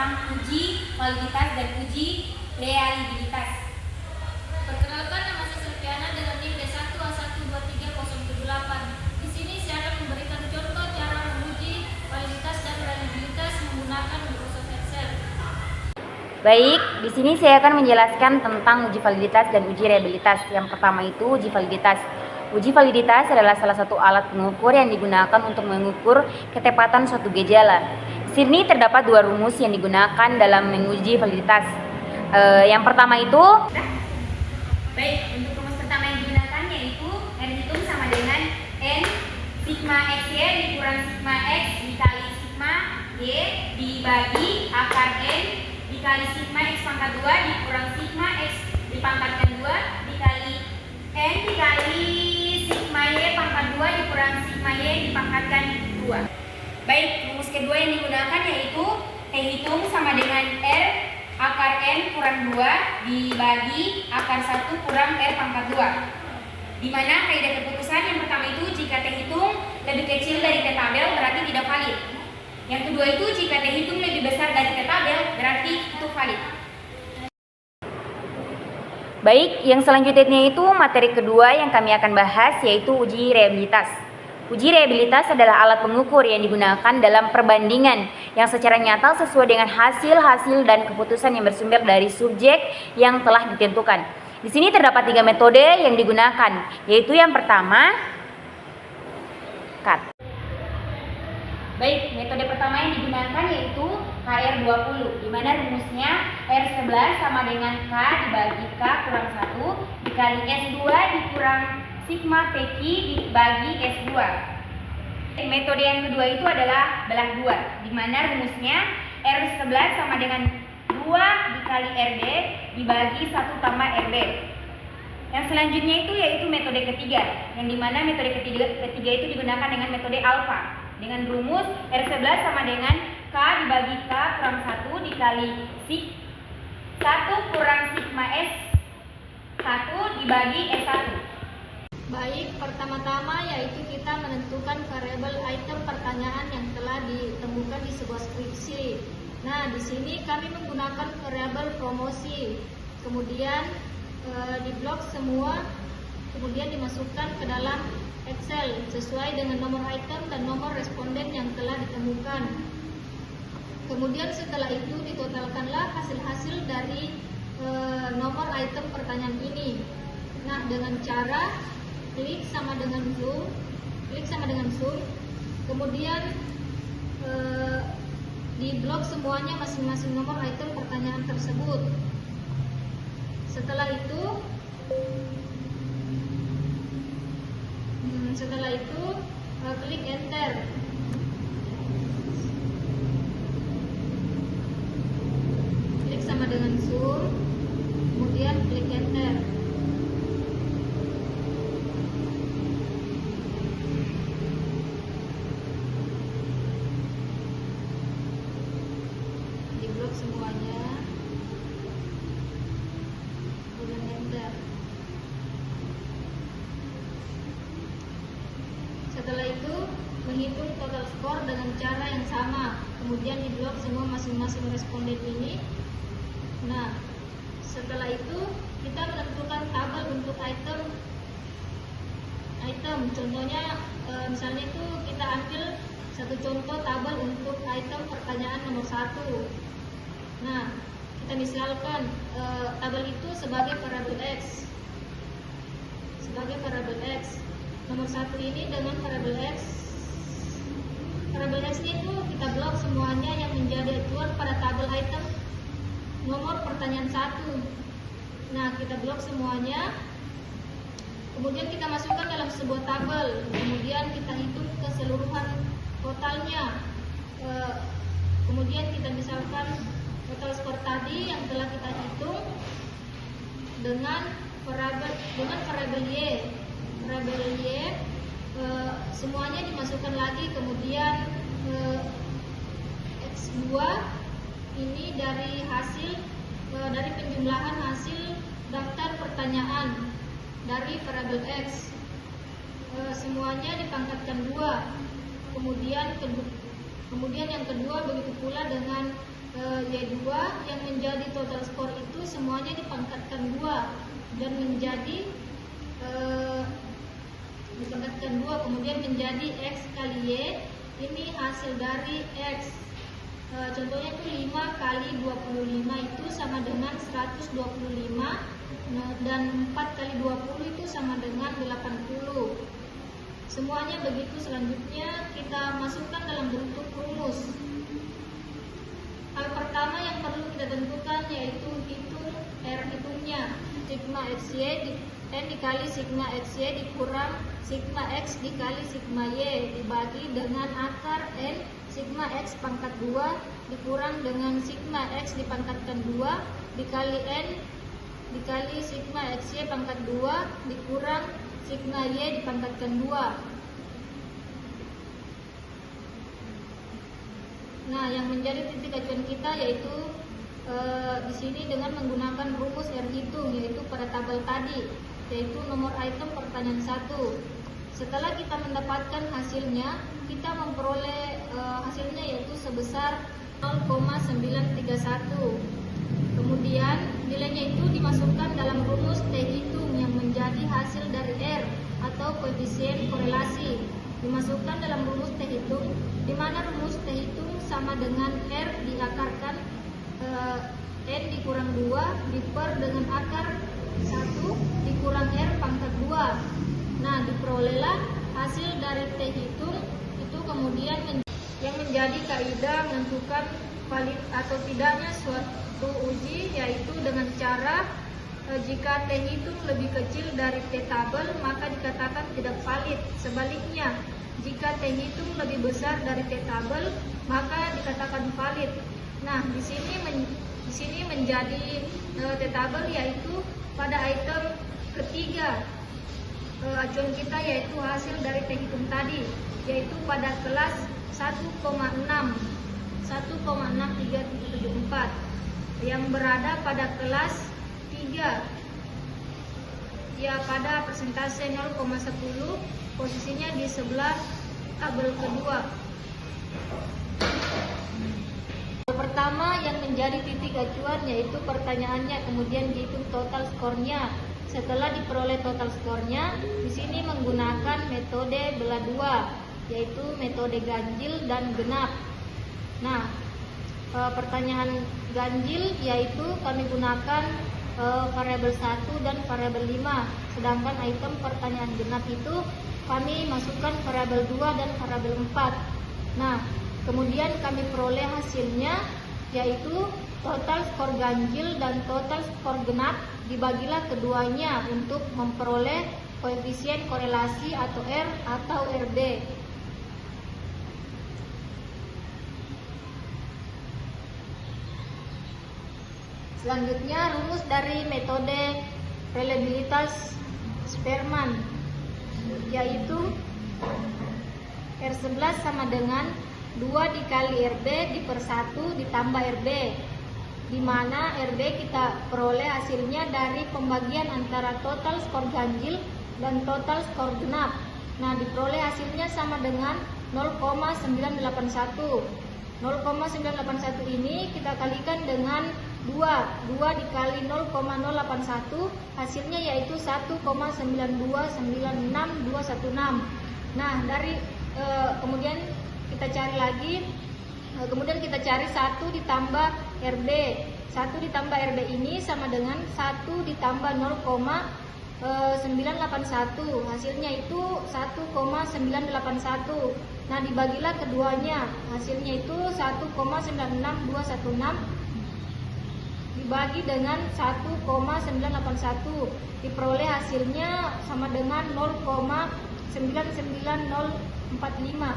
tentang uji validitas dan uji reliabilitas. Perkenalkan, nama saya Silviana dengan NIM D1A12308. Di sini saya akan memberikan contoh cara menguji validitas dan reliabilitas menggunakan Microsoft Excel. Baik, di sini saya akan menjelaskan tentang uji validitas dan uji reliabilitas. Yang pertama itu uji validitas. Uji validitas adalah salah satu alat pengukur yang digunakan untuk mengukur ketepatan suatu gejala. Di sini terdapat dua rumus yang digunakan dalam menguji validitas. Yang pertama itu, untuk rumus pertama yang digunakan yaitu R hitung sama dengan N sigma XY dikurang sigma X dikali sigma Y dibagi akar N dikali sigma X pangkat 2 dikurang sigma X dipangkatkan 2 dikali N dikali sigma Y pangkat 2 dikurang sigma Y dipangkatkan 2. Baik, rumus kedua yang digunakan yaitu T hitung sama dengan R akar N kurang 2 dibagi akar 1 kurang R pangkat 2. Di mana kaidah keputusan yang pertama itu jika T hitung lebih kecil dari T tabel berarti tidak valid. Yang kedua itu jika T hitung lebih besar dari T tabel berarti itu valid. Baik, yang selanjutnya itu materi kedua yang kami akan bahas yaitu uji reliabilitas. Uji reliabilitas adalah alat pengukur yang digunakan dalam perbandingan yang secara nyata sesuai dengan hasil-hasil dan keputusan yang bersumber dari subjek yang telah ditentukan. Di sini terdapat 3 metode yang digunakan, yaitu yang pertama, CAT. Baik, metode pertama yang digunakan yaitu HR20, di mana rumusnya R11 sama dengan K dibagi K kurang 1 dikali S2 dikurang sigma PQ dibagi S2. Metode yang kedua itu adalah belah 2, di mana rumusnya R11 sama dengan 2 dikali RD dibagi 1 tambah RD. Yang selanjutnya itu yaitu metode ketiga, yang dimana metode ketiga itu digunakan dengan metode alfa dengan rumus R11 sama dengan K dibagi K kurang 1 dikali sig 1 kurang sigma S 1 dibagi S1. Baik, pertama-tama yaitu kita menentukan variabel item pertanyaan yang telah ditemukan di sebuah skripsi. Nah, di sini kami menggunakan variabel promosi. Kemudian diblok semua, kemudian dimasukkan ke dalam Excel sesuai dengan nomor item dan nomor responden yang telah ditemukan. Kemudian setelah itu ditotalkanlah hasil-hasil dari nomor item pertanyaan ini. Nah, dengan cara klik sama dengan zoom, kemudian diblok semuanya masing-masing nomor item pertanyaan tersebut. Setelah itu klik enter. Klik sama dengan zoom, kemudian klik enter. Diblok semuanya, kemudian enter. Setelah itu menghitung total skor dengan cara yang sama, kemudian diblok semua masing-masing responden ini. Nah, setelah itu kita menentukan tabel untuk item. Contohnya misalnya itu kita ambil satu contoh tabel untuk item pertanyaan nomor 1. Nah, kita misalkan tabel itu sebagai variabel X. Nomor 1 ini dengan variabel X. Variabel X itu kita blok semuanya yang menjadi acuan pada tabel item nomor pertanyaan 1. Nah, kita blok semuanya. Kemudian kita masukkan dalam sebuah tabel. Kemudian kita hitung keseluruhan totalnya. Kemudian kita misalkan total skor tadi yang telah kita hitung dengan variabel Y. Semuanya dimasukkan lagi, kemudian X2 ini dari penjumlahan hasil daftar pertanyaan dari variabel X. Semuanya dipangkatkan 2, kemudian Kemudian yang kedua begitu pula dengan Y2 yang menjadi total skor itu semuanya dipangkatkan 2 dan menjadi dipangkatkan 2, kemudian menjadi X kali Y. Ini hasil dari X. Contohnya itu 5 kali 25 itu sama dengan 125, dan 4 kali 20 itu sama dengan 80. Semuanya begitu. Selanjutnya kita masukkan dalam bentuk rumus. Hal pertama yang perlu kita tentukan yaitu hitung R hitungnya. Sigma XY N dikali sigma XY dikurang sigma X dikali sigma Y dibagi dengan akar N sigma X pangkat 2 dikurang dengan sigma X dipangkatkan 2 dikali N dikali sigma XY pangkat 2 dikurang sigma Y dipangkatkan 2. Nah, yang menjadi titik acuan kita yaitu di sini dengan menggunakan rumus R hitung, yaitu pada tabel tadi, yaitu nomor item pertanyaan 1. Setelah kita mendapatkan hasilnya, kita memperoleh hasilnya yaitu sebesar 0,931. Kemudian nilainya itu dimasukkan dalam rumus T hitung yang menjadi hasil dari R atau koefisien korelasi. Dimasukkan dalam rumus T hitung, di mana rumus T hitung sama dengan R diakarkan N dikurang 2 diper dengan akar 1 dikurang R pangkat 2. Nah, diperolehlah hasil dari T hitung itu. Kemudian yang menjadi kaidah menentukan valid atau tidaknya suatu uji yaitu dengan cara jika T hitung lebih kecil dari T tabel maka dikatakan tidak valid. Sebaliknya, jika T hitung lebih besar dari T tabel maka dikatakan valid. Nah, di sini menjadi T tabel yaitu pada item ketiga acuan kita yaitu hasil dari T hitung tadi, yaitu pada kelas 1,6374 yang berada pada kelas 3 ya pada persentase 0,10, posisinya di sebelah tabel kedua. Pertama yang menjadi titik acuan yaitu pertanyaannya, kemudian dihitung total skornya. Setelah diperoleh total skornya, di sini menggunakan metode belah dua, yaitu metode ganjil dan genap. Nah, pertanyaan ganjil yaitu kami gunakan variabel 1 dan variabel 5, sedangkan item pertanyaan genap itu kami masukkan variabel 2 dan variabel 4. Nah, kemudian kami peroleh hasilnya yaitu total skor ganjil dan total skor genap, dibagilah keduanya untuk memperoleh koefisien korelasi atau R atau RB. Selanjutnya rumus dari metode reliabilitas Spearman yaitu R11 sama dengan 2 dikali RB diper 1 ditambah RB, di mana RB kita peroleh hasilnya dari pembagian antara total skor ganjil dan total skor genap. Nah, diperoleh hasilnya sama dengan 0,981. 0,981 ini kita kalikan dengan 2 dikali 0,081, hasilnya yaitu 1,9296216. Nah, dari kemudian kita cari lagi, kemudian kita cari 1 ditambah RB. 1 ditambah RB ini sama dengan 1 ditambah 0,981, hasilnya itu 1,981. Nah, dibagilah keduanya, hasilnya itu 1,96216 dibagi dengan 1,981, diperoleh hasilnya sama dengan 0,99045.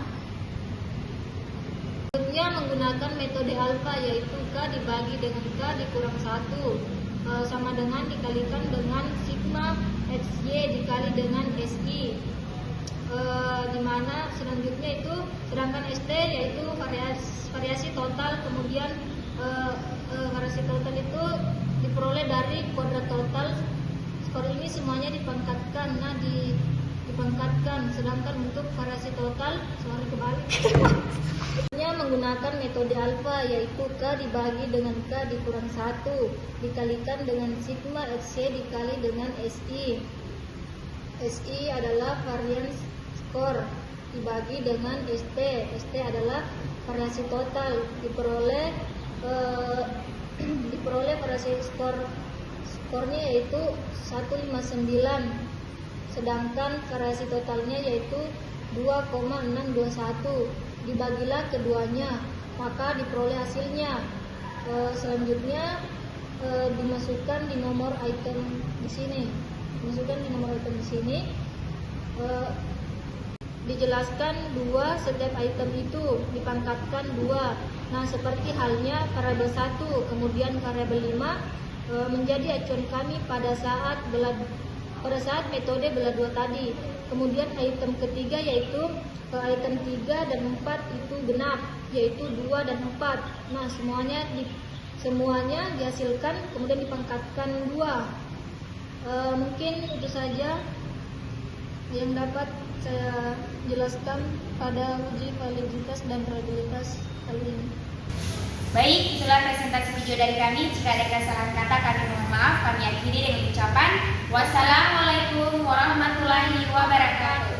Selanjutnya menggunakan metode alfa yaitu K dibagi dengan K dikurang 1 sama dengan dikalikan dengan sigma XY dikali dengan SI, dimana selanjutnya itu sedangkan ST yaitu variasi total, kemudian variasi total itu diperoleh dari kuadrat total. Skor ini semuanya dipangkatkan. Nah, dipangkatkan. Sedangkan untuk variasi total, sorry kebalik. Menggunakan metode alfa, yaitu K dibagi dengan K dikurang 1 dikalikan dengan sigma XC dikali dengan SI. SI adalah variance score dibagi dengan ST. ST adalah variasi total. Diperoleh variasi skornya yaitu 159, sedangkan variasi totalnya yaitu 2,621. Dibagilah keduanya, maka diperoleh hasilnya. Selanjutnya dimasukkan di nomor item di sini. Dijelaskan 2 setiap item itu dipangkatkan 2. Nah, seperti halnya variabel 1 kemudian variabel 5 menjadi acuan kami pada saat metode bela 2 tadi. Kemudian item ketiga yaitu item 3 dan 4 itu genap, yaitu 2 dan 4. Nah, semuanya dihasilkan kemudian dipangkatkan 2. Mungkin itu saja yang dapat saya jelaskan pada uji validitas dan reliabilitas kali ini. Baik, itulah presentasi video dari kami. Jika ada kesalahan kata, kami mohon maaf. Kami akhiri dengan ucapan wassalamualaikum warahmatullahi wabarakatuh.